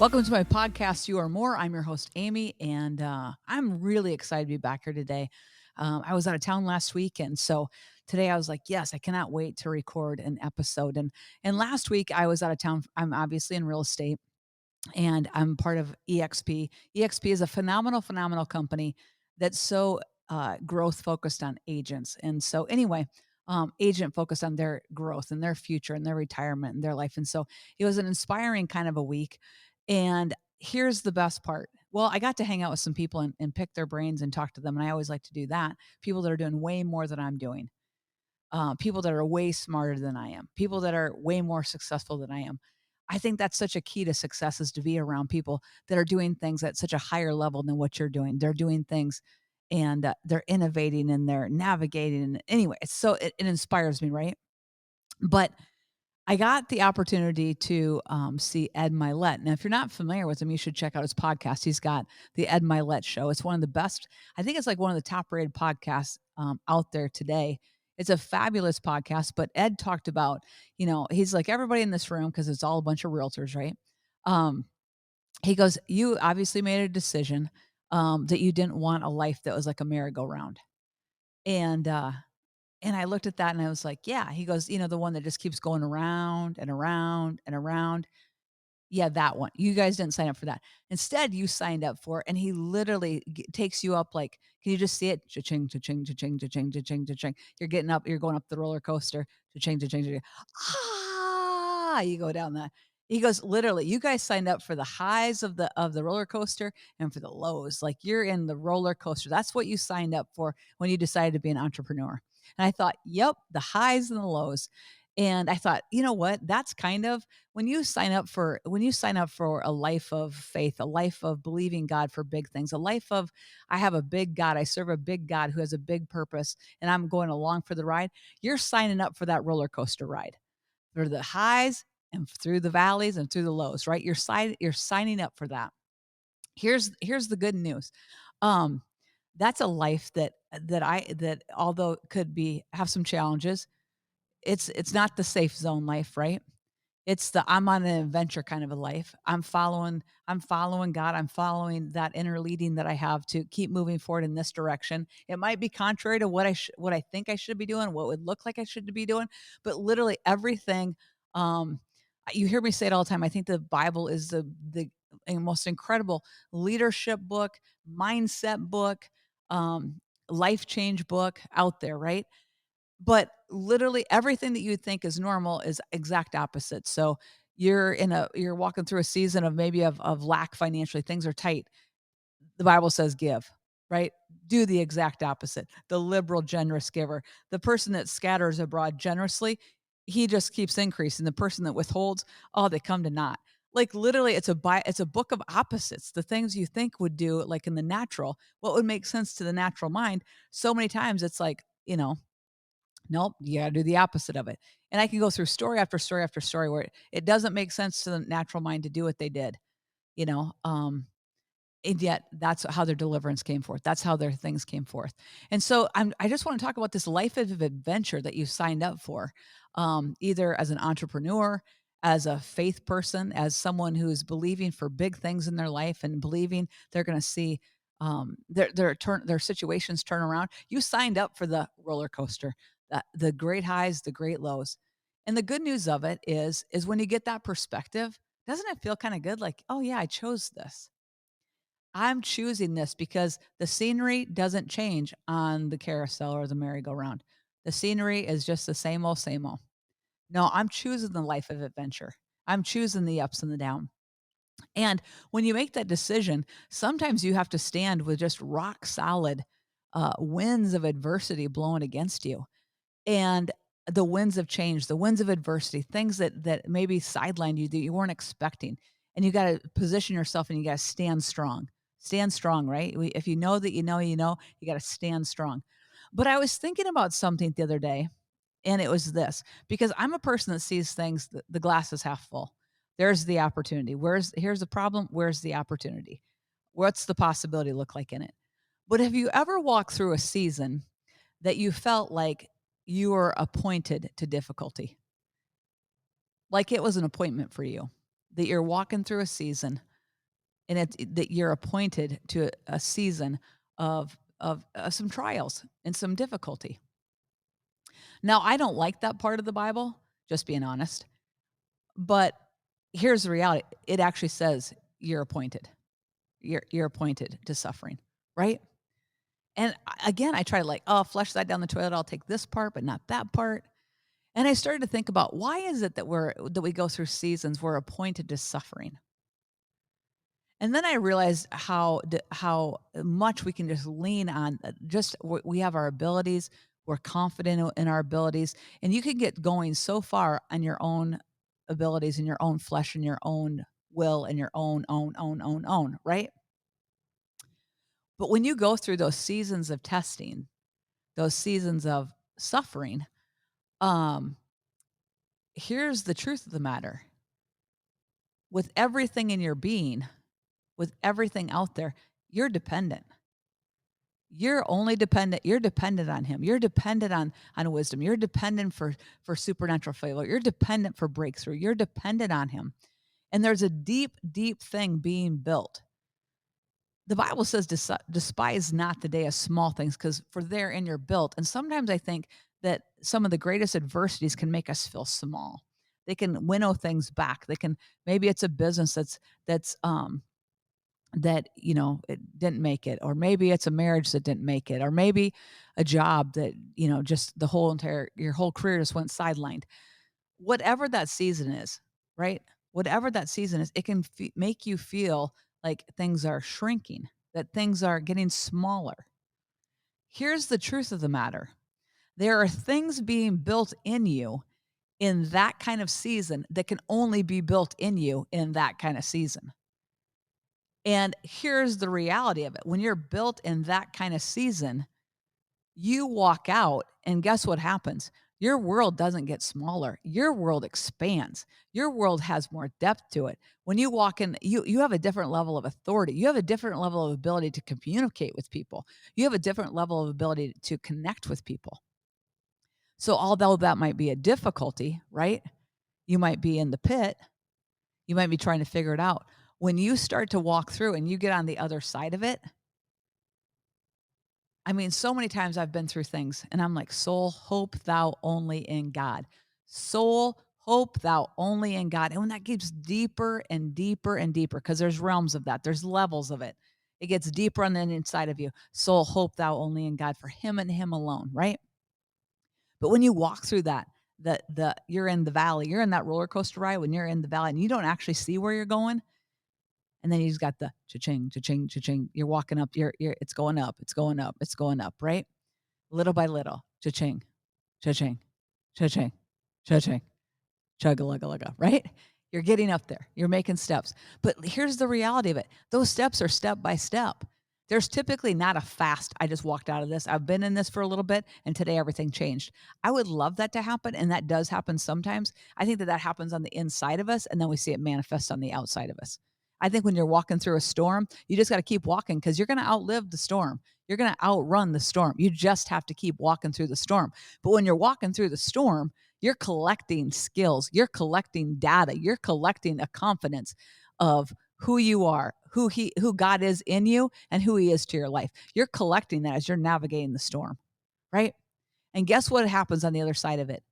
Welcome to my podcast, You Are More. I'm your host, Amy, and I'm really excited to be back here today. I was out of town last week, and so today I was like, yes, I cannot wait to record an episode. And last week I was out of town. I'm obviously in real estate, and I'm part of EXP. EXP is a phenomenal company that's so growth focused on agents. And so, anyway, agent focused on their growth and their future and their retirement and their life. And so, it was an inspiring kind of a week. And here's the best part. Well, I got to hang out with some people and pick their brains and talk to them. And I always like to do that. People that are doing way more than I'm doing, people that are way smarter than I am, people that are way more successful than I am. I think that's such a key to success is to be around people that are doing things at such a higher level than what you're doing. They're doing things and they're innovating and they're navigating. And anyway, it inspires me, right? But I got the opportunity to see Ed Milet. Now, if you're not familiar with him, you should check out his podcast. He's got the Ed Milet Show. It's one of the best. I think it's like one of the top rated podcasts out there today. It's a fabulous podcast. But Ed talked about, he's like everybody in this room because it's all a bunch of realtors, right? Um, he goes, you obviously made a decision that you didn't want a life that was like a merry-go-round, and and I looked at that and I was like, yeah. He goes, the one that just keeps going around and around and around. Yeah, that one. You guys didn't sign up for that. Instead, you signed up for it, and he literally takes you up like, can you just see it? Cha-ching, cha-ching, cha-ching, cha-ching, cha-ching, cha-ching. You're getting up, you're going up the roller coaster. Cha-ching, cha-ching, cha-ching. Ah, you go down that. He goes, literally, you guys signed up for the highs of the roller coaster and for the lows. Like you're in the roller coaster. That's what you signed up for when you decided to be an entrepreneur. And I thought, yep, the highs and the lows. And I thought, you know what? That's kind of when you sign up for a life of faith, a life of believing God for big things, a life of I have a big God, I serve a big God who has a big purpose, and I'm going along for the ride. You're signing up for that roller coaster ride through the highs and through the valleys and through the lows, right? You're signing up for that. Here's the good news. Um, that's a life that although could be have some challenges, it's not the safe zone life, right? It's the I'm on an adventure kind of a life. I'm following God. I'm following that inner leading that I have to keep moving forward in this direction. It might be contrary to what I think I should be doing, what would look like I should be doing, but literally everything. Um, you hear me say it all the time. I think the Bible is the most incredible leadership book, mindset book, um, life change book out there, right? But literally everything that you think is normal is exact opposite. So you're walking through a season of maybe of lack financially, things are tight. The Bible says give, right? Do the exact opposite. The liberal, generous giver. The person that scatters abroad generously, he just keeps increasing. The person that withholds, oh, they come to naught. Like literally, it's a book of opposites. The things you think would do, like in the natural, what would make sense to the natural mind. So many times, it's like nope, you gotta do the opposite of it. And I can go through story after story after story where it doesn't make sense to the natural mind to do what they did, you know? And yet that's how their deliverance came forth. That's how their things came forth. And so I just want to talk about this life of adventure that you signed up for, either as an entrepreneur, as a faith person, as someone who is believing for big things in their life and believing they're going to see their situations turn around. You signed up for the roller coaster, the great highs, the great lows. And the good news of it is when you get that perspective, doesn't it feel kind of good? Like, oh yeah, I chose this. I'm choosing this because the scenery doesn't change on the carousel or the merry-go-round. The scenery is just the same old, same old. No, I'm choosing the life of adventure. I'm choosing the ups and the down. And when you make that decision, sometimes you have to stand with just rock solid winds of adversity blowing against you. And the winds of change, the winds of adversity, things that maybe sidelined you that you weren't expecting. And you got to position yourself and you got to stand strong. Stand strong, right? If you know that you got to stand strong. But I was thinking about something the other day, and it was this because I'm a person that sees things, the glass is half full. There's the opportunity. Here's the problem? Where's the opportunity? What's the possibility look like in it? But have you ever walked through a season that you felt like you were appointed to difficulty? Like it was an appointment for you, that you're walking through a season. and it's that you're appointed to a season of some trials and some difficulty. Now, I don't like that part of the Bible, just being honest, but here's the reality. It actually says you're appointed. You're appointed to suffering, right? And again, I try to like, oh, flush that down the toilet. I'll take this part, but not that part. And I started to think about why is it that we go through seasons we're appointed to suffering. And then I realized how much we can just lean on just we have our abilities. We're confident in our abilities, and you can get going so far on your own abilities and your own flesh and your own will and your own, right? But when you go through those seasons of testing, those seasons of suffering, um, here's the truth of the matter. With everything in your being, with everything out there, you're dependent. You're dependent on him. You're dependent on wisdom. You're dependent for supernatural favor. You're dependent for breakthrough. You're dependent on him. And there's a deep, deep thing being built. The Bible says, despise not the day of small things, because for therein you're built. And sometimes I think that some of the greatest adversities can make us feel small. They can winnow things back. They can, maybe it's a business that's that, it didn't make it, or maybe it's a marriage that didn't make it, or maybe a job that, just your whole career just went sidelined. Whatever that season is, right? Whatever that season is, it can make you feel like things are shrinking, that things are getting smaller. Here's the truth of the matter. There are things being built in you in that kind of season that can only be built in you in that kind of season. And here's the reality of it. When you're built in that kind of season, you walk out and guess what happens? Your world doesn't get smaller. Your world expands. Your world has more depth to it. When you walk in, you have a different level of authority. You have a different level of ability to communicate with people. You have a different level of ability to connect with people. So although that might be a difficulty, right? You might be in the pit. You might be trying to figure it out. When you start to walk through and you get on the other side of it, I mean, so many times I've been through things and I'm like, soul, hope thou only in God. Soul, hope thou only in God. And when that gets deeper and deeper and deeper, because there's realms of that, there's levels of it. It gets deeper on the inside of you. Soul, hope thou only in God, for him and him alone, right? But when you walk through that, you're in the valley, you're in that roller coaster ride when you're in the valley and you don't actually see where you're going. And then you just got the cha-ching, cha-ching, cha-ching. You're walking up, it's going up, it's going up, it's going up, right? Little by little, cha-ching, cha-ching, cha-ching, cha-ching, chugga-lugga-lugga, right? You're getting up there. You're making steps. But here's the reality of it. Those steps are step by step. There's typically not a fast, I just walked out of this. I've been in this for a little bit and today everything changed. I would love that to happen. And that does happen sometimes. I think that happens on the inside of us and then we see it manifest on the outside of us. I think when you're walking through a storm, you just got to keep walking because you're going to outlive the storm. You're going to outrun the storm. You just have to keep walking through the storm. But when you're walking through the storm, you're collecting skills, you're collecting data, you're collecting a confidence of who you are, who God is in you and who he is to your life. You're collecting that as you're navigating the storm, right? And guess what happens on the other side of it?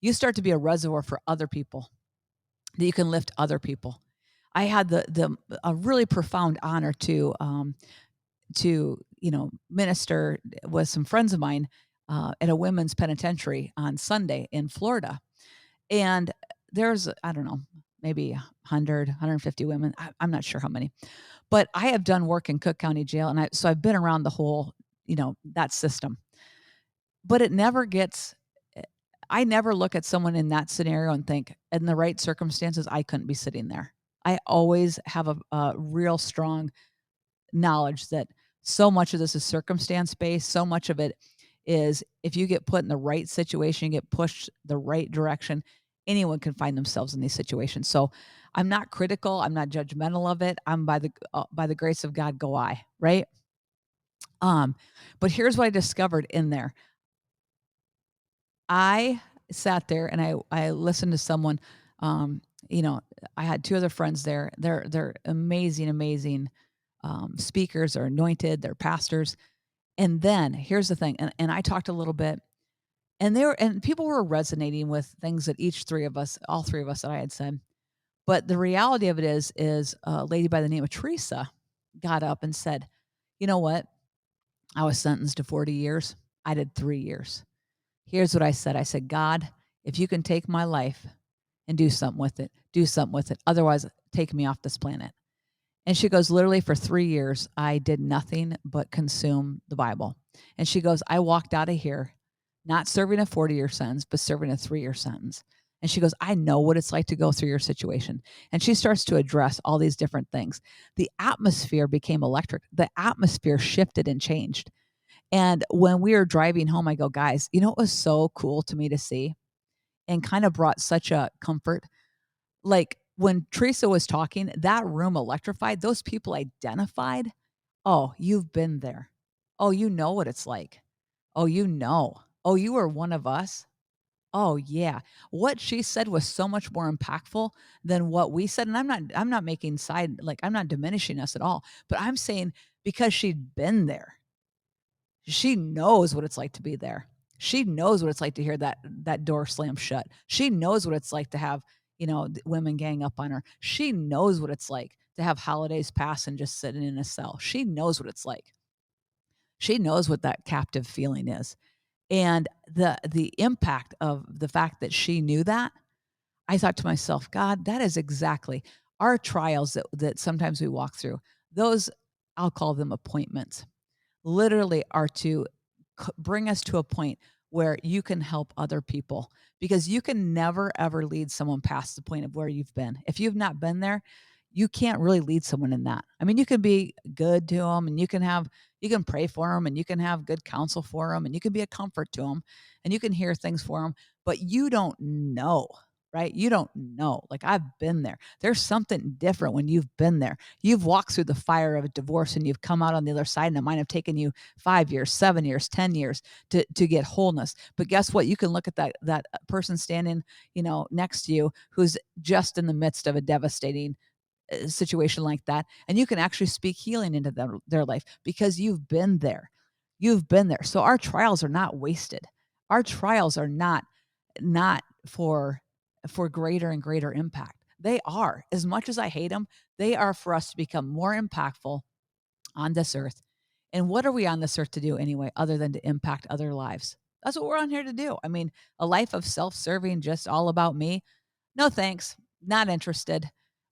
You start to be a reservoir for other people that you can lift other people. I had the a really profound honor to minister with some friends of mine at a women's penitentiary on Sunday in Florida, and there's I don't know maybe 100 women. I'm not sure how many, but I have done work in Cook County Jail, and I've been around the whole that system, but it never gets. I never look at someone in that scenario and think, in the right circumstances, I couldn't be sitting there. I always have a real strong knowledge that so much of this is circumstance based. So much of it is if you get put in the right situation, you get pushed the right direction, anyone can find themselves in these situations. So I'm not critical. I'm not judgmental of it. I'm by the grace of God go I, right? Um, but here's what I discovered in there. I sat there and I listened to someone you know, I had 2 other friends there. They're amazing, amazing, speakers. They're anointed, they're pastors. And then here's the thing, and I talked a little bit, and people were resonating with things that each 3 of us, all 3 of us that I had said. But the reality of it is a lady by the name of Teresa got up and said, "You know what? I was sentenced to 40 years. I did 3 years. Here's what I said. I said, God, if you can take my life and do something with it, do something with it. Otherwise, take me off this planet." And she goes, literally for 3 years, I did nothing but consume the Bible. And she goes, I walked out of here not serving a 40-year sentence, but serving a 3-year sentence. And she goes, I know what it's like to go through your situation. And she starts to address all these different things. The atmosphere became electric. The atmosphere shifted and changed. And when we were driving home, I go, guys, you know what was so cool to me to see and kind of brought such a comfort? Like when Teresa was talking, that room electrified, those people identified. Oh, you've been there. Oh, you know what it's like. Oh, you know. Oh, you were one of us. Oh, yeah. What she said was so much more impactful than what we said. And I'm not making side, like I'm not diminishing us at all, but I'm saying because she'd been there. She knows what it's like to be there. She knows what it's like to hear that door slam shut. She knows what it's like to have, women gang up on her. She knows what it's like to have holidays pass and just sitting in a cell. She knows what it's like. She knows what that captive feeling is. And the impact of the fact that she knew that, I thought to myself, God, that is exactly our trials that sometimes we walk through. Those, I'll call them appointments, literally are to bring us to a point where you can help other people, because you can never ever lead someone past the point of where you've been. If you've not been there, you can't really lead someone in that. I mean, you can be good to them, and you can pray for them, and you can have good counsel for them, and you can be a comfort to them, and you can hear things for them, but you don't know, right? You don't know. Like, I've been there. There's something different when you've been there. You've walked through the fire of a divorce and you've come out on the other side, and it might have taken you 5 years, 7 years, 10 years to get wholeness. But guess what? You can look at that person standing, next to you, who's just in the midst of a devastating situation like that, and you can actually speak healing into their life because you've been there. You've been there. So our trials are not wasted. Our trials are not for greater and greater impact. They are. As much as I hate them, they are for us to become more impactful on this earth. And what are we on this earth to do anyway, other than to impact other lives? That's what we're on here to do. I mean, a life of self serving, just all about me. No thanks. Not interested.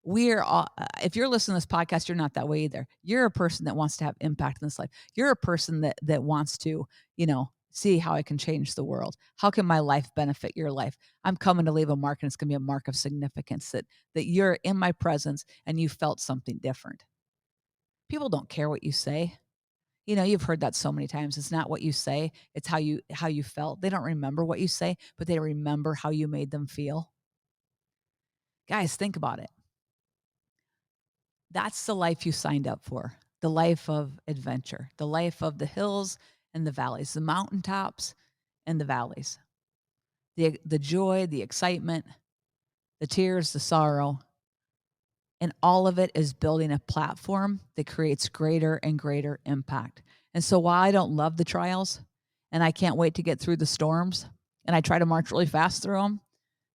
We're all, if you're listening to this podcast, you're not that way either. You're a person that wants to have impact in this life. You're a person that wants to, see how I can change the world. How can my life benefit your life? I'm coming to leave a mark, and it's going to be a mark of significance that you're in my presence and you felt something different. People don't care what you say. You've heard that so many times. It's not what you say, it's how you felt. They don't remember what you say, but they remember how you made them feel. Guys, think about it. That's the life you signed up for. The life of adventure, the life of the hills and the valleys, the mountaintops and the valleys. The joy, the excitement, the tears, the sorrow, and all of it is building a platform that creates greater and greater impact. And so while I don't love the trials and I can't wait to get through the storms and I try to march really fast through them,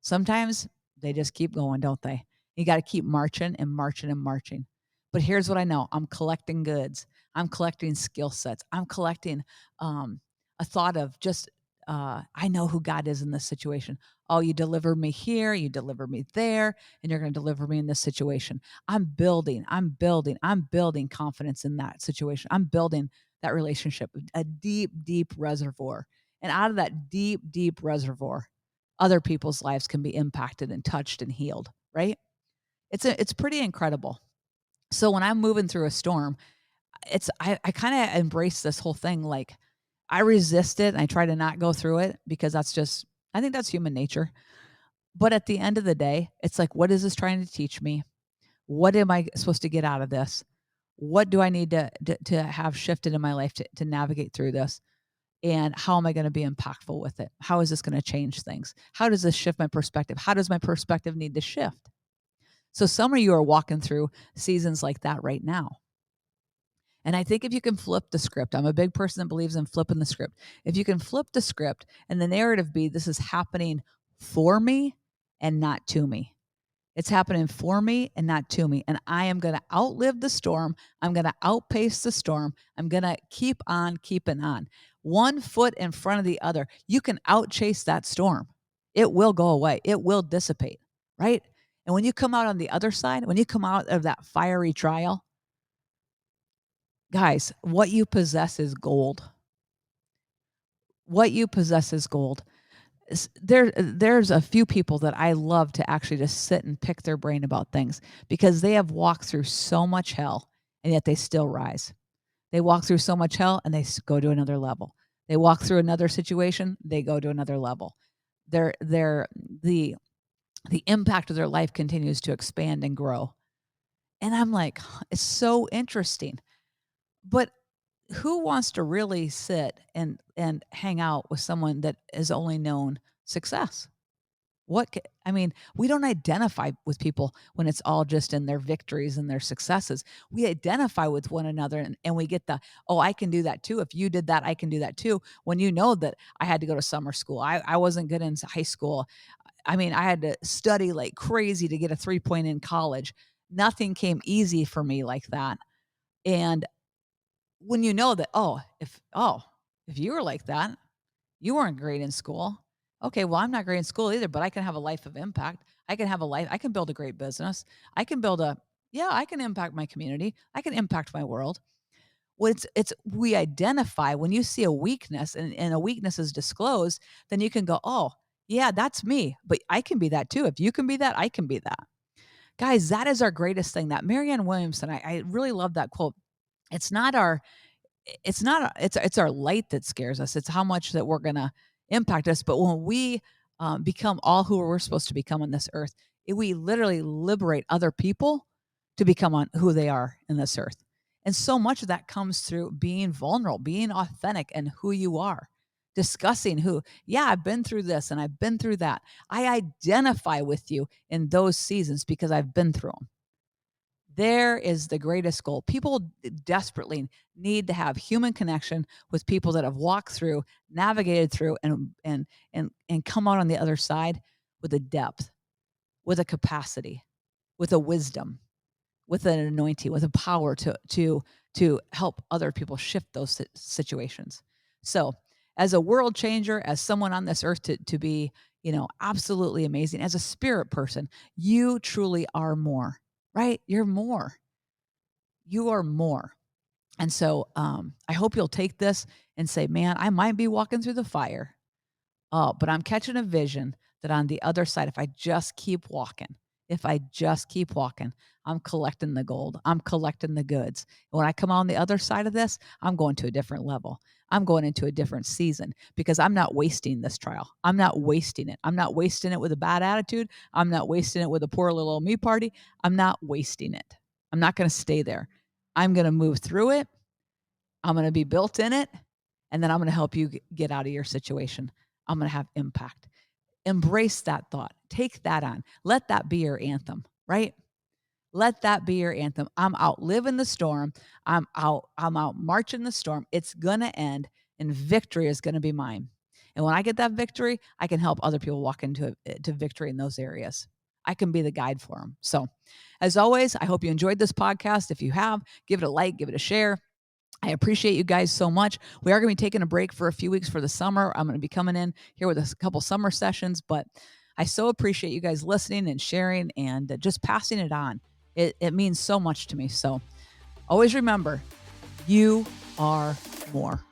sometimes they just keep going, don't they? You got to keep marching and marching and marching. But here's what I know. I'm collecting goods. I'm collecting skill sets. I'm collecting a thought of just, I know who God is in this situation. Oh, you delivered me here, you delivered me there, and you're going to deliver me in this situation. I'm building confidence in that situation. I'm building that relationship, a deep, deep reservoir. And out of that deep, deep reservoir, other people's lives can be impacted and touched and healed, right? It's pretty incredible. So when I'm moving through a storm, I kind of embrace this whole thing. Like, I resist it and I try to not go through it because I think that's human nature. But at the end of the day, it's like, what is this trying to teach me? What am I supposed to get out of this? What do I need to have shifted in my life to navigate through this? And how am I going to be impactful with it? How is this going to change things? How does this shift my perspective? How does my perspective need to shift? So some of you are walking through seasons like that right now. And I think if you can flip the script, I'm a big person that believes in flipping the script. If you can flip the script and the narrative be, this is happening for me and not to me. It's happening for me and not to me. And I am going to outlive the storm. I'm going to outpace the storm. I'm going to keep on keeping on. One foot in front of the other. You can outchase that storm. It will go away. It will dissipate, right? And when you come out on the other side, when you come out of that fiery trial, guys, what you possess is gold. What you possess is gold. There's a few people that I love to actually just sit and pick their brain about things because they have walked through so much hell and yet they still rise. They walk through so much hell and they go to another level. They walk through another situation, they go to another level. They're the impact of their life continues to expand and grow. And I'm like, it's so interesting. But who wants to really sit and hang out with someone that has only known success? I mean, we don't identify with people when it's all just in their victories and their successes. We identify with one another and we get the, oh, I can do that too. If you did that, I can do that too. When you know that I had to go to summer school, I wasn't good in high school. I mean, I had to study like crazy to get a 3.0 in college. Nothing came easy for me like that. And when you know that, if you were like that, you weren't great in school. Okay, well, I'm not great in school either, but I can have a life of impact. I can have a life. I can build a great business. I can build I can impact my community. I can impact my world. Well, we identify when you see a weakness and a weakness is disclosed, then you can go, oh, yeah, that's me, but I can be that too. If you can be that, I can be that. Guys, that is our greatest thing. That Marianne Williamson, I really love that quote. It's not our it's our light that scares us. It's how much that we're gonna impact us. But when we become all who we're supposed to become on this earth, we literally liberate other people to become on who they are in this earth. And so much of that comes through being vulnerable, being authentic, and who you are. Discussing who, yeah, I've been through this and I've been through that. I identify with you in those seasons because I've been through them. There is the greatest goal. People desperately need to have human connection with people that have walked through, navigated through, and come out on the other side with a depth, with a capacity, with a wisdom, with an anointing, with a power to help other people shift those situations. So, as a world changer, as someone on this earth to be, absolutely amazing, as a spirit person, you truly are more, right? You're more. You are more. And so I hope you'll take this and say, man, I might be walking through the fire, but I'm catching a vision that on the other side, if I just keep walking, I'm collecting the gold. I'm collecting the goods. And when I come on the other side of this, I'm going to a different level. I'm going into a different season because I'm not wasting this trial. I'm not wasting it. I'm not wasting it with a bad attitude. I'm not wasting it with a poor little old me party. I'm not wasting it. I'm not going to stay there. I'm going to move through it. I'm going to be built in it. And then I'm going to help you get out of your situation. I'm going to have impact. Embrace that thought. Take that on. Let that be your anthem, right? Let that be your anthem. I'm out living the storm. I'm out marching the storm. It's going to end and victory is going to be mine. And when I get that victory, I can help other people walk to victory in those areas. I can be the guide for them. So, as always, I hope you enjoyed this podcast. If you have, give it a like, give it a share. I appreciate you guys so much. We are going to be taking a break for a few weeks for the summer. I'm going to be coming in here with a couple summer sessions, but I so appreciate you guys listening and sharing and just passing it on. It means so much to me. So always remember, you are more.